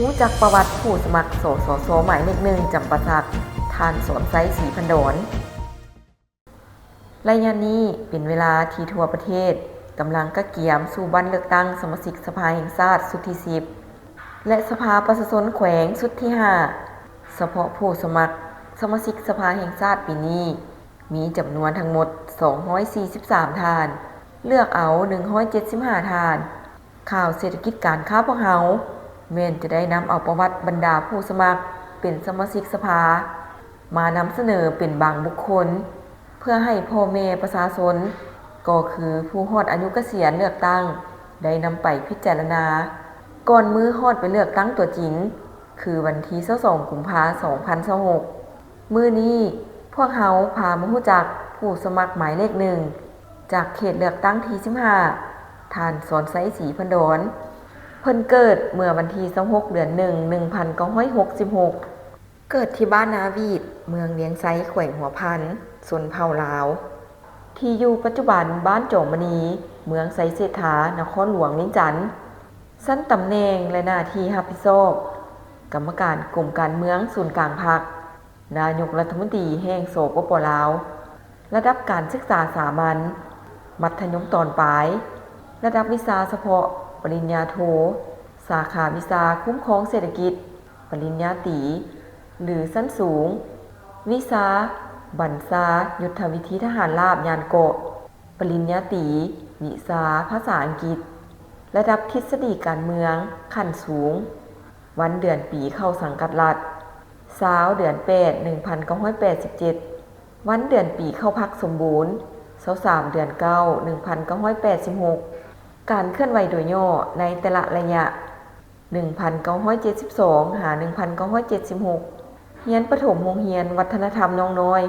รู้จักประวัติผู้สมัครสสสหมายเลขหนึ่งจำปาสักท่านสวนไซศรีพันโดนระยะนี้เป็นเวลาที่ทั่วประเทศกำลังกระเกียมสู่วันเลือกตั้งสมาชิกสภาแห่งชาติสุดที่10และสภาประชาชนแขวงสุดที่5เฉพาะผู้สมัครสมาชิกสภาแห่งชาติปีนี้มีจำนวนทั้งหมด243ท่านเลือกเอา175ท่านข่าวเศรษฐกิจการค้าพวกเฮาแม่นจะได้นำเอาประวัติบรรดาผู้สมัครเป็นสมาชิกสภามานำเสนอเป็นบางบุคคลเพื่อให้พ่อแม่ประชาชนก็คือผู้ฮอดอายุเกษียณเลือกตั้งได้นำไปพิจารณาก่อนมื้อฮอดไปเลือกตั้งตัวจริงคือวันที่22กุมภาพันธ์2026มื้อนี้พวกเฮาพามารู้จักผู้สมัครหมายเลขหนึ่งจากเขตเลือกตั้งที่15ท่านสอนไซศรีพันโดนเพิ่นเกิดเมื่อวันที่26เดือน1 1966เกิดที่บ้านนาวีดเมืองเลียงไซแขวงหัวพันชนเผ่าลาวที่อยู่ปัจจุบันบ้านโจมณีเมืองไซเศรษฐานครหลวงเวียงจันทน์สั้นตำแหน่งและหน้าที่รับผิดชอบกรรมการกลุ่มการเมืองศูนย์กลางพรรคนายกรัฐมนตรีแห่งสปป.ลาวระดับการศึกษาสามัญมัธยมตอนปลายระดับวิชาเฉพาะปริญญาโทสาขาวิชาคุ้มครองเศรษฐกิจปริญญาตรีหรือชั้นสูงวิชาบัญชายุทธวิธีทหารราบยานเกาะปริญญาตรีวิชาภาษาอังกฤษระดับทฤษฎีการเมืองขั้นสูงวันเดือนปีเข้าสังกัดรัฐ20เดือน8 1987วันเดือนปีเข้าพรรคสมบูรณ์23เดือน9 1986การเคลื่อนไหวโดยย่อในแต่ละระยะ1972 หา 1976เรียนประถมโรงเรียนวัฒนธรรมน้องน้อย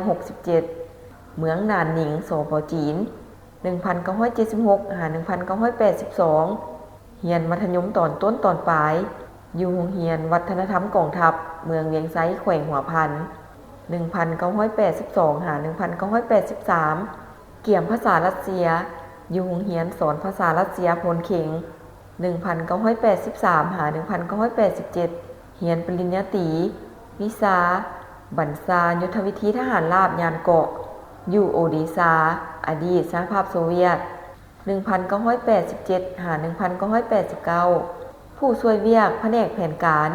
67เมืองหนานหนิงสป.จีน1976 หา 1982เรียนมัธยมตอนต้นตอนปลายอยู่โรงเรียนวัฒนธรรมกองทัพเมืองเวียงไซแขวงหัวพัน1982 หา 1983เกี่ยมภาษารัสเซียอยู่โรงเรียนสอนภาษารัสเซียพลเข็ง1983 หา 1987เรียนปริญญาตรีวิชาบัญชายุทธวิธีทหารราบยานเกาะอยู่โอเดซาอดีตสหภาพโซเวียต1987 หา 1989ผู้ช่วยเวียกแผนกแผนการ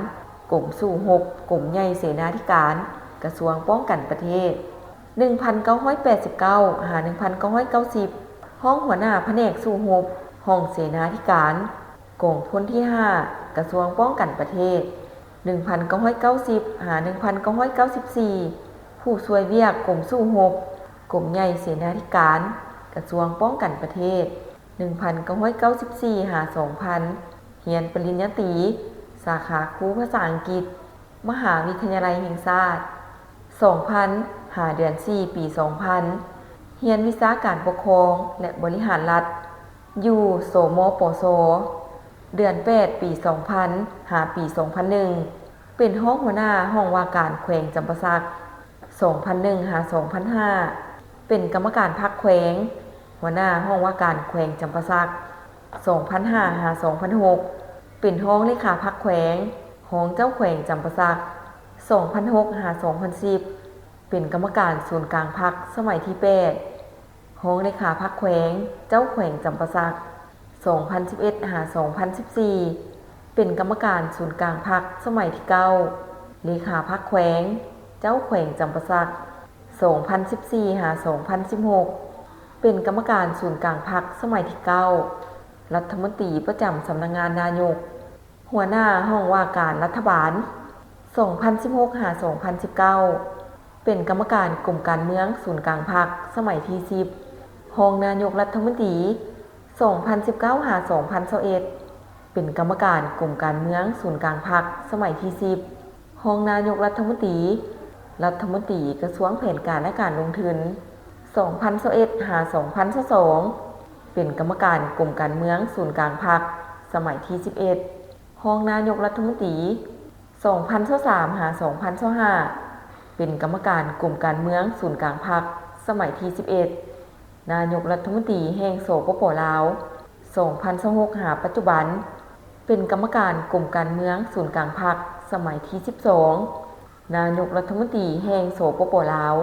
กรมสู่รบกรมใหญ่เสนาธิการกระทรวงป้องกันประเทศ1989 หา 1990ห้องหัวหน้าแผนกสู่รบห้องเสนาธิการกองพลที่5กระทรวงป้องกันประเทศ1990 หา 1994ผู้ช่วยเวียกกรมสู่รบกรมใหญ่เสนาธิการกระทรวงป้องกันประเทศ1994 หา 2000เรียนปริญญาตรีสาขาครูภาษาอังกฤษมหาวิทยาลัยแห่งชาติ2000 หาเดือน4 ปี 2000เรียนวิชาการปกครองและบริหารรัฐอยู่สมปสเดือน8 ปี 2000 หาปี 2001เป็นห้องหัวหน้าห้องว่าการแขวงจำปาสัก2001 หา 2005เป็นกรรมการพรรคแขวงหัวหน้าห้องว่าการแขวงจำปาสัก2005 หา 2006เป็นห้องเลขาพรรคแขวงห้องเจ้าแขวงจำปาสัก2006 หา 2010เป็นกรรมการศูนย์กลางพรรคสมัยที่8ห้องเลขาพรรคแขวงเจ้าแขวงจำปาสัก2011 หา 2014เป็นกรรมการศูนย์กลางพรรคสมัยที่9เลขาพรรคแขวงเจ้าแขวงจำปาสัก2014 หา 2016เป็นกรรมการศูนย์กลางพรรคสมัยที่9รัฐมนตรีประจำสำนักงานนายกหัวหน้าห้องว่าการรัฐบาล2016 หา 2019เป็นกรรมการกลุ่มการเมืองศูนย์กลางพรรคสมัยที่10ห้องนายกรัฐมนตรี2019 หา 2021เป็นกรรมการกลุ่มการเมืองศูนย์กลางพรรคสมัยที่10ห้องนายกรัฐมนตรีกระทรวงแผนการและการลงทุน2021 หา 2022เป็นกรรมการกลุ่มการเมืองศูนย์กลางพรรคสมัยที่11ห้องนายกรัฐมนตรี2023 หา 2025เป็นกรรมการกลุ่มการเมืองศูนย์กลางพรรคสมัยที่11นายกรัฐมนตรีแห่งสปป.ลาว2026 หาปัจจุบัน เป็นกรรมการกรมการเมืองศูนย์กลางพรรคสมัยที่ 12 นายกรัฐมนตรีแห่งสปป.ลาว